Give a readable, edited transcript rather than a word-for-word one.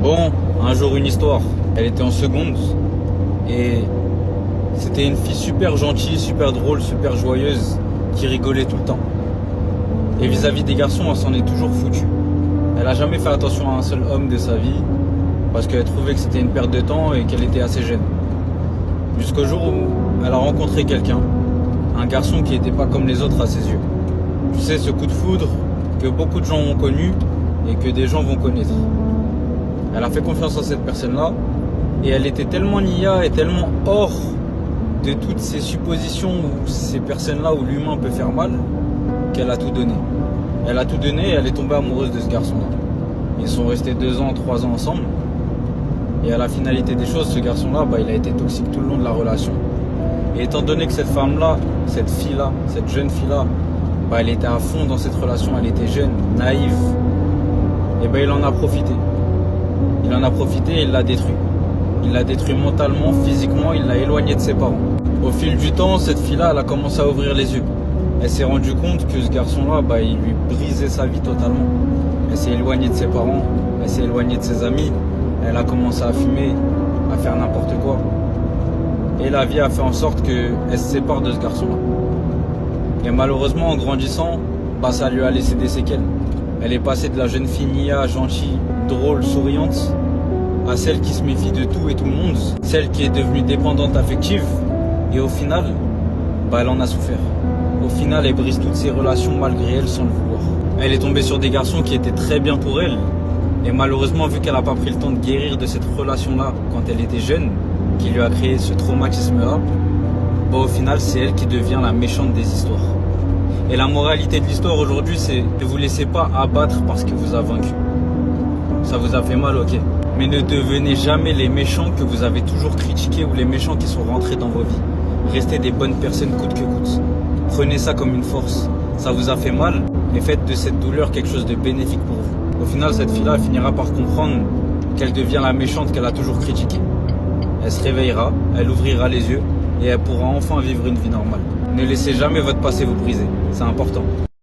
Bon, un jour une histoire. Elle était en seconde et c'était une fille super gentille, super drôle, super joyeuse qui rigolait tout le temps. Et vis-à-vis des garçons, elle s'en est toujours foutue. Elle a jamais fait attention à un seul homme de sa vie parce qu'elle trouvait que c'était une perte de temps et qu'elle était assez jeune. Jusqu'au jour où elle a rencontré quelqu'un, un garçon qui n'était pas comme les autres à ses yeux. Tu sais, ce coup de foudre que beaucoup de gens ont connu et que des gens vont connaître. Elle a fait confiance en cette personne-là et elle était tellement nia et tellement hors de toutes ces suppositions ou ces personnes-là où l'humain peut faire mal qu'elle a tout donné. Elle a tout donné et elle est tombée amoureuse de ce garçon-là. Ils sont restés 2 ans, 3 ans ensemble. Et à la finalité des choses, ce garçon-là, il a été toxique tout le long de la relation. Et étant donné que cette femme-là, cette fille-là, cette jeune fille-là, elle était à fond dans cette relation, elle était jeune, naïve, et il en a profité. Il en a profité et il l'a détruit. Il l'a détruit mentalement, physiquement, il l'a éloigné de ses parents. Au fil du temps, cette fille-là, elle a commencé à ouvrir les yeux. Elle s'est rendue compte que ce garçon-là, il lui brisait sa vie totalement. Elle s'est éloignée de ses parents, elle s'est éloignée de ses amis, elle a commencé à fumer, à faire n'importe quoi. Et la vie a fait en sorte qu'elle se sépare de ce garçon-là. Et malheureusement, en grandissant, ça lui a laissé des séquelles. Elle est passée de la jeune fille nia, gentille, drôle, souriante, à celle qui se méfie de tout et tout le monde, celle qui est devenue dépendante affective. Et au final, elle en a souffert. Au final, elle brise toutes ses relations malgré elle sans le vouloir. Elle est tombée sur des garçons qui étaient très bien pour elle. Et malheureusement, vu qu'elle n'a pas pris le temps de guérir de cette relation-là quand elle était jeune, qui lui a créé ce traumatisme-là, au final, c'est elle qui devient la méchante des histoires. Et la moralité de l'histoire aujourd'hui, c'est ne vous laissez pas abattre parce que vous a vaincu. Ça vous a fait mal, ok. Mais ne devenez jamais les méchants que vous avez toujours critiqués ou les méchants qui sont rentrés dans vos vies. Restez des bonnes personnes coûte que coûte. Prenez ça comme une force. Ça vous a fait mal, mais faites de cette douleur quelque chose de bénéfique pour vous. Au final, cette fille-là finira par comprendre qu'elle devient la méchante qu'elle a toujours critiquée. Elle se réveillera, elle ouvrira les yeux et elle pourra enfin vivre une vie normale. Ne laissez jamais votre passé vous briser, c'est important.